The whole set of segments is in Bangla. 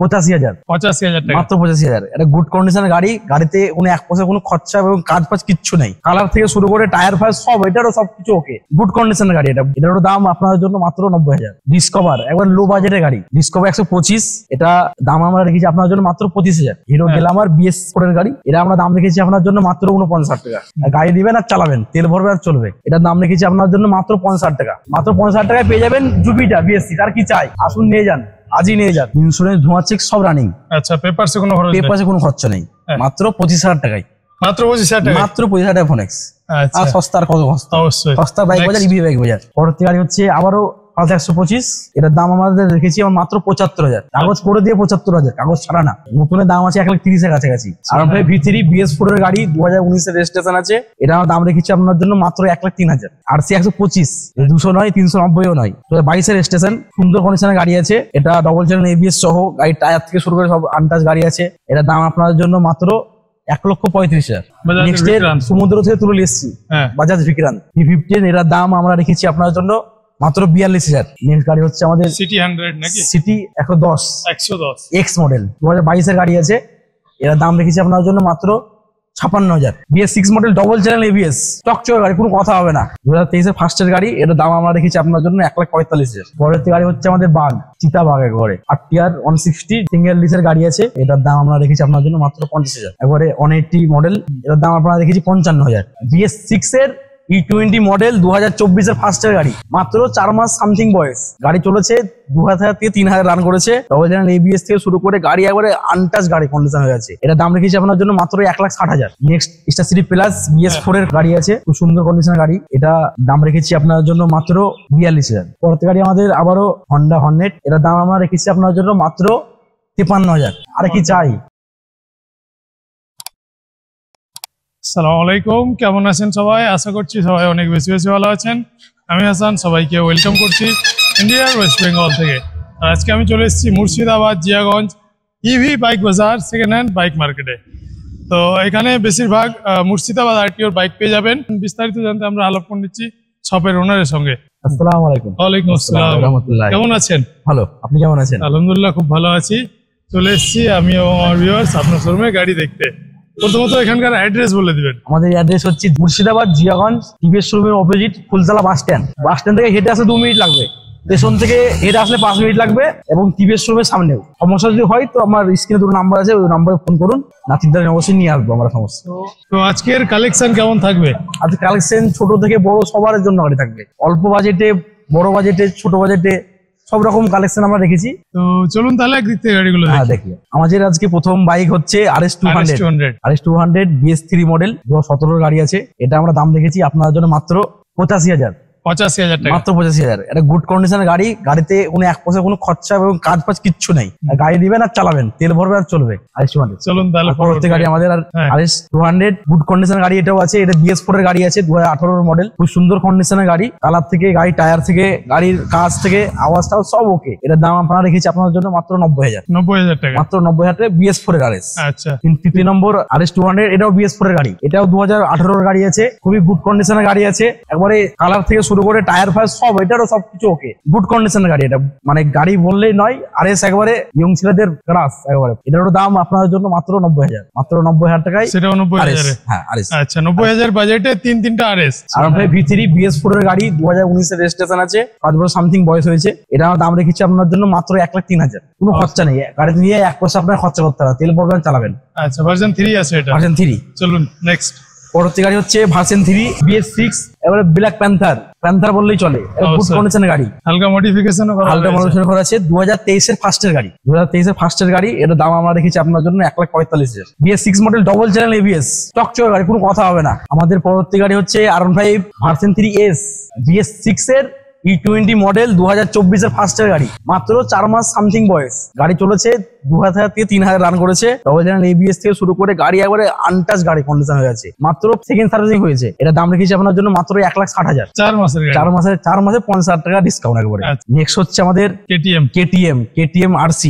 85,000 85,000 মাত্র 85,000। এটা গুড কন্ডিশনের গাড়ি, গাড়িতে কোনো এক পয়সা কোনো খরচা এবং কাজ ফাজ কিচ্ছু নেই। কালার থেকে শুরু করে টায়ার ফায়ার সব, এটারও সবকিছু ওকে, গুড কন্ডিশনের গাড়ি। এটারও দাম আপনাদের জন্য মাত্র 90,000। ডিসকভার একবার লো বাজেটের গাড়ি, ডিসকভার 125, এটা দাম আমরা রেখেছি আপনার জন্য মাত্র 25,000। হিরো গ্ল্যামার BS4 এর গাড়ি, এটা আমরা দাম রেখেছি আপনার জন্য মাত্র 49 টাকা। গাড়ি দিবেন আর চালাবেন, তেল ভরবে আর চলবে। এটার দাম রেখেছি আপনার জন্য মাত্র 50 টাকা। মাত্র 50 টাকায় পেয়ে যাবেন জুপিটার BS6। আর কি চাই, আসুন নিয়ে যান, আজই নিয়ে যান। ইন্স্যুরেন্স ধোঁয়া চেক সব রানিং। আচ্ছা, পেপারসে কোনো খরচ নেই। মাত্র 25,000 টাকায়, মাত্র 25,000 টাকা, মাত্র 25,000 টাকা ফোনেক্স। আচ্ছা, আর সস্তার কত সস্তা, অবশ্যই সস্তা বাইক বাজার, ইভি বাইক বাজার। পরবর্তী গাড়ি হচ্ছে আবারও 125, এটার দাম আমাদের রেখেছি মাত্র 75,000। কাগজ করে দিয়ে 75,000, কাগজ ছাড়া না। নতুনের দাম আছে 1,30,000 এর কাছাকাছি। আর আপনার V3 BS4 এর গাড়ি 2019 এর রেজিস্ট্রেশন আছে, এটা আমার দাম রেখেছি আপনার জন্য মাত্র 1,03,000। আর সি 125, 200 নয়, 390ও নয়, 2022 এর রেজিস্ট্রেশন, সুন্দর কন্ডিশনের গাড়ি আছে। এটা ডবল চ্যানেল ABS সহ, গাড়ির টায়ার থেকে শুরু করে সব আনটাচ গাড়ি আছে। এটার দাম আপনাদের জন্য মাত্র 1,35,000। নেক্সট এর সমুদ্র থেকে তুলে এসেছি বাজাজ বিক্রান্ত V15, এটার দাম আমরা রেখেছি আপনার জন্য মাত্র 42,000। নেক্সট গাড়ি হচ্ছে আমাদের সিটি 100 নাকি, সিটি 110 X মডেল, 2022 এর গাড়ি আছে। এর দাম রেখেছি আপনার জন্য মাত্র 56,000। BS6 model double channel ABS, টকচক গাড়ি, কোনো কথা হবে না। 2023 এর ফার্স্টের গাড়ি, এর দাম আমরা রেখেছি আপনার জন্য 1,45,000। পরের গাড়ি হচ্ছে আমাদের বাগ, চিতাবাগ একবারে 8TR 160 সিঙ্গেল লিসের গাড়ি আছে। এটার দাম আমরা রেখেছি আপনার জন্য মাত্র 50,000। একবারে 180 মডেল, এর দাম আপনারা রেখেছি 55,000। BS6 এর E20 মডেল 2024 এর ফার্স্টের গাড়ি, মাত্র 4 মাস সামথিং বয়স। গাড়ি চলেছে 2000 থেকে 3000 রান করেছে। ডবল চ্যানেল ABS থেকে শুরু করে গাড়ি একবারে আনটাচ গাড়ি কন্ডিশন হয়ে আছে। এটা দাম রেখেছি আপনার জন্য মাত্র 1,60,000। Next star City plus BS4 এর গাড়ি আছে, খুব সুন্দর কন্ডিশনের গাড়ি। এটা দাম রেখেছি আপনার জন্য মাত্র 42,000। পরের গাড়ি আমাদের আবারও হন্ডা হর্নেট, এটার দাম আমরা রেখেছি আপনার জন্য মাত্র 53,000। আর কি চাই। আসসালামু আলাইকুম, কেমন আছেন সবাই? আশা করছি সবাই অনেক বেশি বেশি ভালো আছেন। আমি হাসান, সবাইকে ওয়েলকাম করছি ইন্ডিয়ার ওয়েস্ট বেঙ্গল থেকে। আর আজকে আমি চলে এসেছি মুর্শিদাবাদ জিয়াগঞ্জ ইভি বাইক বাজার সেকেন্ড হ্যান্ড বাইক মার্কেটে। তো এখানে বেশিরভাগ মুর্শিদাবাদ RTOর বাইক পেয়ে যাবেন। বিস্তারিত জানতে আমরা আলাপ করে নিচ্ছি শপের ওনারের সঙ্গে। আসসালামু আলাইকুম। ওয়ালাইকুম আসসালাম, কেমন আছেন? ভালো, আপনি কেমন আছেন? আলহামদুলিল্লাহ, খুব ভালো আছি। চলে এসেছি আমি ও আমার ভিউয়ার্স আপনার শোরুমে গাড়ি দেখতে। প্রথমত এখানকার অ্যাড্রেস বলে দিবেন। আমাদের অ্যাড্রেস হচ্ছে মুর্শিদাবাদ জিয়াগঞ্জ টিভিএস শোরুমের opposite Phultala bus stand. Bus stand থেকে হেঁটে আসলে 2 মিনিট লাগবে, স্টেশন থেকে হেঁটে আসলে 5 মিনিট লাগবে, এবং টিভিএস শোরুমের সামনেও। সমস্যা যদি হয় তো আমার স্ক্রিনে 2 নাম্বার আছে, ওই নাম্বারে ফোন করুন, নাতিদার অবশ্যই নিয়ে আসবো আমরা সমস্যা। তো আজকের কালেকশন কেমন থাকবে? আজকে কালেকশন ছোট থেকে বড় সবার জন্য গাড়ি থাকবে, অল্প বাজেটে, বড় বাজেটে, ছোট বাজেটে, সব রকম কালেকশন আমরা রেখেছি। তো চলুন তাহলে একদিক থেকে গাড়িগুলো দেখি। আমাদের আজকে প্রথম বাইক হচ্ছে RS200 BS3 মডেল 2017 গাড়ি আছে। এটা আমরা দাম রেখেছি আপনার জন্য মাত্র 85,000। 85,000 টাকা, মাত্র 85,000। এটা গুড কন্ডিশনের গাড়ি, গাড়িতে কোনো এক পয়সা কোনো খরচা এবং কাজ ফাজ কিচ্ছু নেই। গাড়ি দিবেন আর চালাবেন, তেল ভরবে আর চলবে। RS200। চলুন তাহলে পরবর্তী গাড়ি আমাদের RS200 গুড কন্ডিশনের গাড়ি, এটাও আছে। এটা BS4 এর গাড়ি আছে, 2018 মডেল, খুব সুন্দর কন্ডিশনের গাড়ি। কালার থেকে, গাড়ি টায়ার থেকে, গাড়ির কাজ থেকে, আওয়াজটাও সব ওকে। এটার দাম আপনারা রেখেছি আপনার জন্য মাত্র 90,000। 90,000 টাকা, মাত্র 90,000 টাকা। BS4 এর RS। আচ্ছা, 3 নম্বর RS200, এটাও BS4 এর গাড়ি। এটাও 2018 এর গাড়ি আছে, খুবই গুড কন্ডিশনের গাড়ি আছে। একবারে কালার থেকে শুরু করে টায়ার ফায়ার সব, এটারও সবকিছু ওকে, গুড কন্ডিশনের গাড়ি। এটা মানে গাড়ি বললেই নয়, RS একবারে ইয়ং ছেলেদের ক্রাশ একবারে। এটারও দাম আপনাদের জন্য মাত্র 90,000। মাত্র 90,000 টাকায় সেটাও 90,000। হ্যাঁ, RS। আচ্ছা, 90,000 বাজেটে তিনটা RS। আর V3 BS4 এর গাড়ি 2019 এর রেজিস্ট্রেশন আছে, 5 বছর সামথিং বয়স হয়েছে। এটা আমার দাম রেখেছি আপনার জন্য মাত্র 1,03,000। কোনো খরচা নেই, গাড়িতে নিয়ে 1 পয়সা আপনার খরচা করতে হবে, তেল ভরবেন চালাবেন। আচ্ছা, ভার্সন 3 আছে এটা, ভার্সন 3। চলুন নেক্সট। পরবর্তী গাড়ি হচ্ছে ভার্সন 3 BS6, এবারে ব্ল্যাক প্যান্থার বললেই চলে। গুড কন্ডিশনের গাড়ি, হালকা মডিফিকেশন করা আছে। 2023 এর ফার্স্টের গাড়ি, 2023 এর ফার্স্টের গাড়ি। এর দাম আমরা রেখেছি আপনার জন্য 1,45,000। BS6 model double channel ABS, টকচক গাড়ি, কোনো কথা হবে না। আমাদের পরবর্তী গাড়ি হচ্ছে R15 ভার্সন 3S BS6 এর E20 মডেল 2024 এর ফার্স্টের গাড়ি, মাত্র 4 মাস সামথিং বয়স। গাড়ি চলেছে 2000 থেকে 3000 রান করেছে। ডবল চ্যানেল ABS থেকে শুরু করে গাড়ি একবারে আনটাচ গাড়ি কন্ডিশন হয়ে আছে। মাত্র সেকেন্ড সার্ভিসিং হয়েছে। এটা দাম রেখেছি আপনার জন্য মাত্র 1,60,000। 4 মাসে 50,000 টাকা ডিসকাউন্ট একবারে। নেক্সট হচ্ছে আমাদের KTM RC,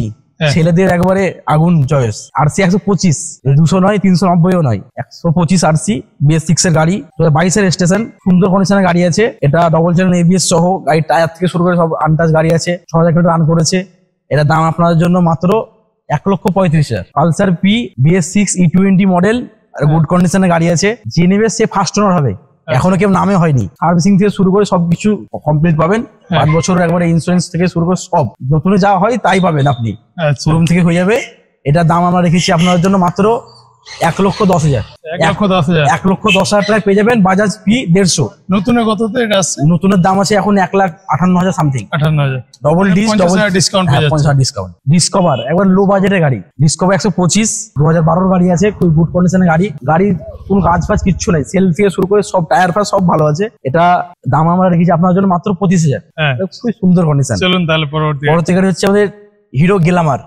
ছেলেদের একবারে আগুন চয়েস। RC 125, 200 নয়, 390ও নয়, 125 RC BS6 এর গাড়ি, 2022 এর রেজিস্ট্রেশন, সুন্দর কন্ডিশনের গাড়ি আছে। এটা ডবল চ্যানেল ABS সহ, গাড়ির টায়ার থেকে শুরু করে সব আনটাচ গাড়ি আছে। 6,000 কিলোমিটার রান করেছে। এটার দাম আপনাদের জন্য মাত্র 1,35,000। Pulsar P BS6 E20 model, আর গুড কন্ডিশনের গাড়ি আছে। যে নেবে সে ফার্স্ট ওনার হবে, এখনো কেউ নামে হয়নি। সার্ভিসিং থেকে শুরু করে সবকিছু কমপ্লিট পাবেন। 5 বছর একবারে ইন্স্যুরেন্স থেকে শুরু করে সব নতুনে যা হয় তাই পাবেন আপনি, শোরুম থেকে হয়ে যাবে। এটার দাম আমরা রেখেছি আপনার জন্য মাত্র 1,10,000। 1,10,000 টাকায় পেয়ে যাবেন বাজাজ পি 150। নতুনের কততে এটা আছে? নতুনের দাম আছে এখন 1,58,000 something. 58,000 double disc, double discount, 50 discount. Discover একবার লো বাজেটের গাড়ি, ডিসকভার 125, 2012 গাড়ি আছে, খুব গুড কন্ডিশনের গাড়ি। গাড়ির কোনো কাজ ফাজ কিচ্ছু নাই, সেল থেকে শুরু করে সব টায়ার ফায়ার সব ভালো আছে। এটা দাম আমরা রেখেছি আপনার জন্য মাত্র 25,000। খুব সুন্দর কন্ডিশন। চলুন তাহলে পরবর্তী গাড়ি হচ্ছে আমাদের হিরো গ্ল্যামার।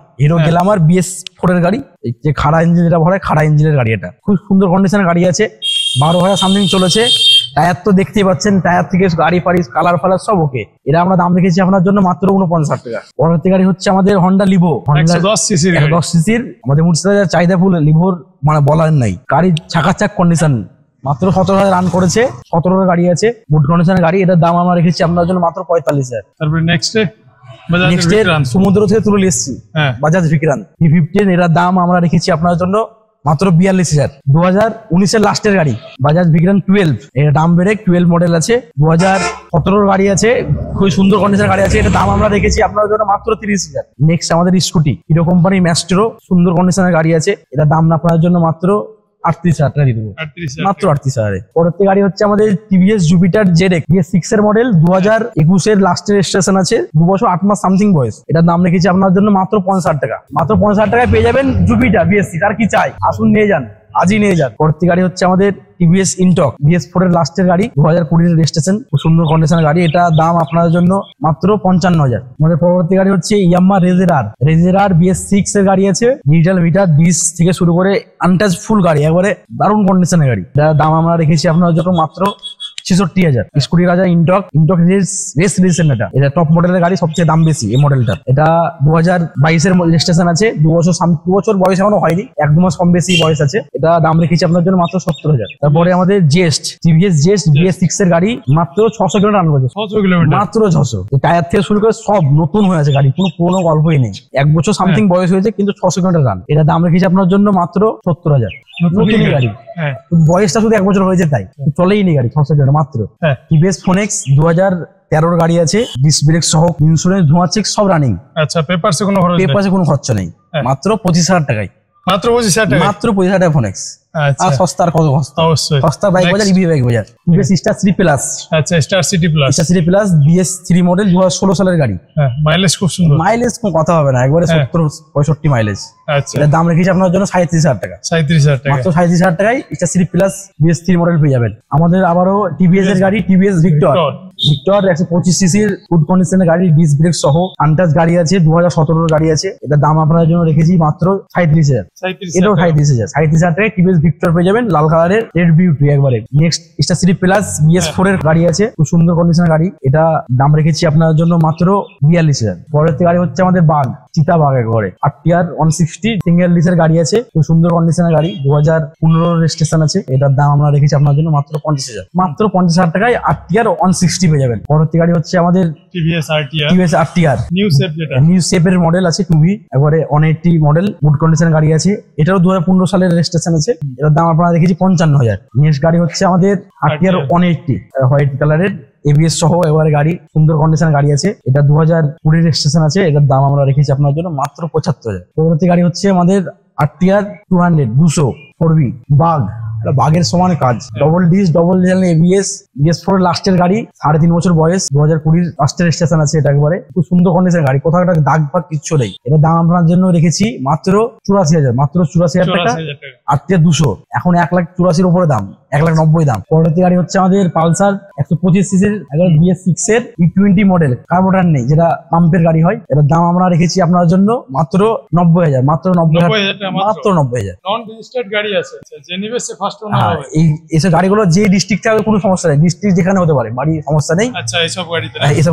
BS4 এর গাড়ি, যে খাড়া ইঞ্জিন যেটা বলে, খাড়া ইঞ্জিনের গাড়ি। এটা খুব সুন্দর কন্ডিশনের গাড়ি আছে, 12,000 সামথিং চলেছে। টায়ার তো দেখতেই পাচ্ছেন, টায়ার থেকে গাড়ি ফাড়ি কালার ফালার সব ওকে। এটা আমরা দাম রেখেছি আপনার জন্য মাত্র 49,000 টাকা। পরবর্তী গাড়ি হচ্ছে আমাদের হন্ডা লিভো, 110 সিসির। আমাদের মুর্শিদাবাদের চাহিদা ফুল লিভোর, মানে বলার নাই। গাড়ি চাকাচাক কন্ডিশন, মাত্র 17,000 রান করেছে, 17 গাড়ি আছে, গুড কন্ডিশনের গাড়ি। এটার দাম আমরা রেখেছি আপনার জন্য মাত্র 45,000। তারপরে নেক্সট সমুদ্র থেকে তুলে এসেছি বাজাজ ভিক্রান্ত E15। এটার দাম আমরা রেখেছি আপনার জন্য মাত্র 42,000। 2019-এর লাস্টের গাড়ি বাজাজ ভিক্রান্ত 12। এটা দাম ব্রেক 12 মডেল আছে, 2017 গাড়ি আছে, খুব সুন্দর কন্ডিশনের গাড়ি আছে। এটা দাম আমরা রেখেছি আপনার জন্য মাত্র 30,000। নেক্সট আমাদের স্কুটি হিরো কোম্পানি ম্যাস্ট্রো, সুন্দর কন্ডিশনের গাড়ি আছে। এটা দাম আপনার জন্য মাত্র 38,000 টাকা দিয়ে দেবো, মাত্র 38,000। পরবর্তী গাড়ি হচ্ছে আমাদের TVS জুপিটার ZX BS6 এর মডেল, 2021-এর লাস্টের রেজিস্ট্রেশন আছে, 2 বছর 8 মাস সামথিং বয়স। এটার দাম রেখেছি আপনার জন্য মাত্র 50,000 টাকা। মাত্র 50,000 টাকায় পেয়ে যাবেন জুপিটার BS6। আর কি চাই, আসুন নিয়ে যান, আজই নিয়ে যান। পরবর্তী গাড়ি হচ্ছে আমাদের TVS ইন্টক BS4 এর লাস্টের গাড়ি, 2020-এর রেজিস্ট্রেশন, খুব সুন্দর কন্ডিশনের গাড়ি। এটা দাম আপনাদের জন্য মাত্র 55,000। আমাদের পরবর্তী গাড়ি হচ্ছে ইয়ামাহা রেজেরার BS6 এর গাড়ি আছে, ডিজিটাল মিটার, ডিস থেকে শুরু করে আনটাচ ফুল গাড়ি, একবারে দারুণ কন্ডিশনের গাড়ি। এটার দাম আমরা রেখেছি আপনার জন্য মাত্র 66,000। স্কুটি রাজা ইন্টক রেস রিসেন্ট। এটা টপ মডেলের গাড়ি, সবচেয়ে দাম বেশি এই মডেলটার। এটা 2022-এর রেজিস্ট্রেশন আছে, 2 বছর বয়স এখনো হয়নি, 1-2 মাস কম বেশি বয়স আছে। এটা দাম রেখেছি আপনার জন্য মাত্র 70,000। তারপরে আমাদের TVS জেস্ট BS6 এর গাড়ি, মাত্র 600 কিলোমিটার রান করেছে, 600 কিলোমিটার, মাত্র 600। টায়ার থেকে শুরু করে সব নতুন হয়ে আছে গাড়ি, কোনো পুরোনো গল্পই নেই। 1 বছর সামথিং বয়স হয়েছে, কিন্তু 600 কিলোমিটার রান। এটা দাম রেখেছি আপনার জন্য মাত্র 70,000। নতুন গাড়ি, বয়সটা শুধু 1 বছর হয়েছে তাই, চলেই নি গাড়ি, 600 কিলোমিটার মাত্র। TVS ফোনেক্স 2013 গাড়ি আছে, ডিস্ক ব্রেক সহ, ইন্স্যুরেন্স, ধোঁয়া চেক সব রানিং। আচ্ছা, পেপারসে কোনো খরচা নেই, মাত্র 25,000 টাকায়। মাত্র 25,000 টাকা, মাত্র 25,000 টাকা ফোনেক্স। আর সস্তার কত অবশ্যই সস্তা বাইক বাজার, ইভি বাইক বাজার। TVS Star City Plus. আচ্ছা, Star City Plus BS3 model, 2016 সালের গাড়ি। মাইলেজ খুব সুন্দর, মাইলেজ কোনো কথা হবে না, একবারে 70-65 মাইলেজ। আচ্ছা, এর দাম রেখেছি আপনার জন্য 37,000 টাকা। 37,000 টাকা, মাত্র 37,000 টাকায় star City Plus BS3 model পেয়ে যাবেন। আমাদের আবারও TVS এর গাড়ি, TVS ভিক্টর 125 সিসির গুড কন্ডিশনের গাড়ি, ডিস্ক ব্রেক সহ, আনটাচ গাড়ি আছে, 2017 গাড়ি আছে। এটার দাম আপনার জন্য রেখেছি মাত্র 37,000। এটাও 37,000 টাকায় TVS ভিক্টর পেয়ে যাবেন, লাল কালারের, রেড বিউটি একবারে। Next star City plus BS4 এর গাড়ি আছে, খুব সুন্দর কন্ডিশনের গাড়ি। এটা দাম রেখেছি আপনার জন্য মাত্র 42,000। পরবর্তী গাড়ি হচ্ছে আমাদের চিতাবাগ, একবারে 8TR 160 সিঙ্গেল ডিসের গাড়ি আছে, খুব সুন্দর কন্ডিশনের গাড়ি, 2015 রেজিস্ট্রেশন আছে। এটার দাম আমরা রেখেছি আপনার জন্য মাত্র 50,000। মাত্র 50,000 টাকায় 8TR 160 পেয়ে যাবেন। পরবর্তী গাড়ি হচ্ছে আমাদের TVS RTR নিউ শেপের মডেল আছে, 2V, একবারে 180 মডেল, গুড কন্ডিশনের গাড়ি আছে। এটাও 2015 সালের রেজিস্ট্রেশন আছে। এটার দাম আপনারা দেখেছি 55,000। নেক্সট গাড়ি হচ্ছে আমাদের RTR 180 হোয়াইট কালারের, ABS সহ এবারে গাড়ি, সুন্দর কন্ডিশনের গাড়ি আছে। এটা 2020 রেজিস্ট্রেশন আছে। এটার দাম আমরা রেখেছি আপনার জন্য মাত্র 75,000। পরবর্তী গাড়ি হচ্ছে আমাদের RTR 200 4V বাগের সমান কাজ, double disc, double ABS BS4 লাস্টের গাড়ি, 3.5 বছর বয়স, 2020 লাস্টের রেজিস্ট্রেশন আছে। এটা একবারে খুব সুন্দর কন্ডিশনের গাড়ি, কোথাও একটা দাগ ফাগ কিচ্ছু নেই। এটার দাম আপনার জন্য রেখেছি মাত্র 84,000। মাত্র 84,000 টাকা। RTR 200 এখন 1,84,000 উপরে দাম, 1,90,000 দাম। পরবর্তী গাড়ি হচ্ছে আমাদের পালসার 125 সিসির BS6 এর E20 মডেল, কার্বোরেটর নেই, যেটা পাম্পের গাড়ি হয়। এটার দাম আমরা রেখেছি আপনার জন্য মাত্র 90,000। মাত্র 90,000, মাত্র 90,000। নন রেজিস্টার্ড গাড়ি আছে, যে নিবে সে ফার্স্ট ওনার হবে। এইসব গাড়িগুলো যে ডিস্ট্রিক্টে হবে কোনো সমস্যা নেই, ডিস্ট্রিক্ট যেখানে হতে পারে, বাড়ি সমস্যা নেই। আচ্ছা, এইসব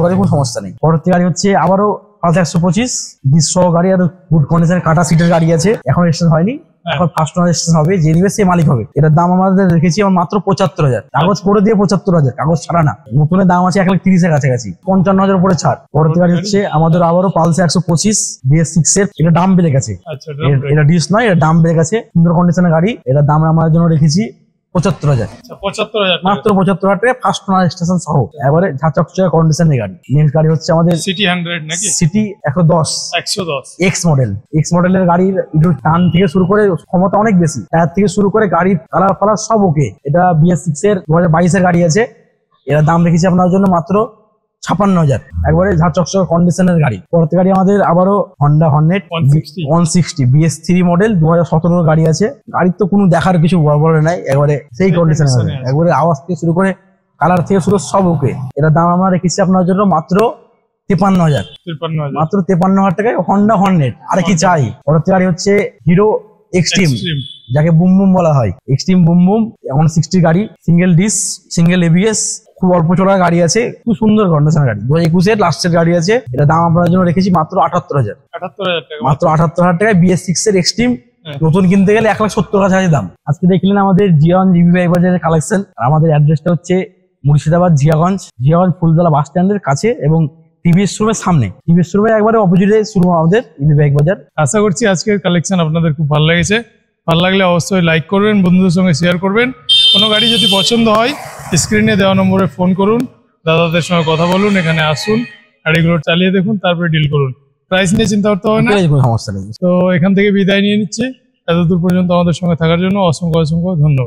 গাড়িতে কোনো সমস্যা নেই। পরবর্তী গাড়ি হচ্ছে আবারও 125 120 গাড়ি, আর গুড কন্ডিশনের কাটা সিটের গাড়ি আছে, এখন রেজিস্ট্রেশন হয়নি, এখন ফার্স্ট ওনার রেজিস্ট্রেশন হবে, যে নিবে সে মালিক হবে। এটার দাম আমাদের রেখেছি মাত্র ৭৫,০০০, কাগজ করে দিয়ে ৭৫,০০০, কাগজ ছাড়া না। নতুনের দাম আছে ১,৩০,০০০ কাছাকাছি, ৫৫,০০০ উপরে ছাড়। পরবর্তী গাড়ি হচ্ছে আমাদের আবারও পালসার ১২৫ BS6 এর, এটা দাম বেড়ে গেছে, আচ্ছা এটা ডিস নয়, এটা দাম বেড়ে গেছে। সুন্দর কন্ডিশনের গাড়ি, এটার দাম আমাদের জন্য রেখেছি ৭৫,০০০, ৭৫,০০০ মাত্র ৭৫,০০০ টাকা ফার্স্ট ওনার রেজিস্ট্রেশন সহ, এবারে ঝাঁচকচকে কন্ডিশনের গাড়ি। নেক্সট গাড়ি হচ্ছে আমাদের সিটি 100 নাকি সিটি 110 এক্স মডেলের গাড়ির একটু টান থেকে শুরু করে ক্ষমতা অনেক বেশি, টায়ার থেকে শুরু করে গাড়ির কালার ফালার সব ওকে। এটা BS6 এর 2022 এর গাড়ি আছে, এটার দাম রেখেছি আপনার জন্য মাত্র ৫৬,০০০, একবারে ঝাঁচকচকে কন্ডিশনের গাড়ি। পরবর্তী গাড়ি আমাদের আবারও হন্ডা হর্নেট 160 BS3 মডেল 2017 গাড়ি আছে। গাড়ির তো কোনো দেখার কিছু বড় নাই, একবারে সেই কন্ডিশনের গাড়ি, একবারে আওয়াজ থেকে শুরু করে কালার থেকে শুরু সব ওকে। এটার দাম আমরা রেখেছি আপনার জন্য মাত্র ৫৩,০০০, মাত্র ৫৩,০০০ টাকায় হন্ডা হর্নেট। আর কি চাই? পরবর্তী গাড়ি হচ্ছে হিরো এক্সট্রিম, যাকে বুম বুম বলা হয়, এক্সট্রিম বুম বুম 160 গাড়ি, সিঙ্গেল ডিস, সিঙ্গেল ABS, খুব অল্প চড়া গাড়ি আছে, খুব সুন্দর কন্ডিশনের গাড়ি। 2021 এর লাস্টের গাড়ি আছে, এটা দাম আপনার জন্য রেখেছি মাত্র ৭৮,০০০, মাত্র 78,০০০ টাকায় BS6 এর এক্সট্রিম। নতুন কিনতে গেলে ১,৭০,০০০ কাছাকাছি দাম। আজকে দেখলেন আমাদের জিয়াগঞ্জ জিবি বাজারের কালেকশন। আর আমাদের অ্যাড্রেসটা হচ্ছে মুর্শিদাবাদ জিয়াগঞ্জ ফুলতলা বাস স্ট্যান্ডের কাছে এবং টিভিএস শোরুমের সামনে, টিভিএস শোরুমের একবারে অপোজিটে শোরুম আমাদের ইবি বাইক বাজার। আশা করছি আজকের কালেকশন আপনাদের খুব ভালো লেগেছে। ভালো লাগলে অবশ্যই লাইক করবেন, বন্ধুদের সঙ্গে শেয়ার করবেন। কোনো গাড়ি যদি পছন্দ হয় স্ক্রিনে দেওয়া নম্বরে ফোন করুন, দাদাদের সঙ্গে কথা বলুন, এখানে আসুন, গাড়িগুলো চালিয়ে দেখুন, তারপরে ডিল করুন। প্রাইস নিয়ে চিন্তা করতে হবে না, কোনো সমস্যা নেই। তো এখান থেকে বিদায় নিয়ে নিচ্ছি। এতদূর পর্যন্ত আমাদের সঙ্গে থাকার জন্য অসংখ্য ধন্যবাদ।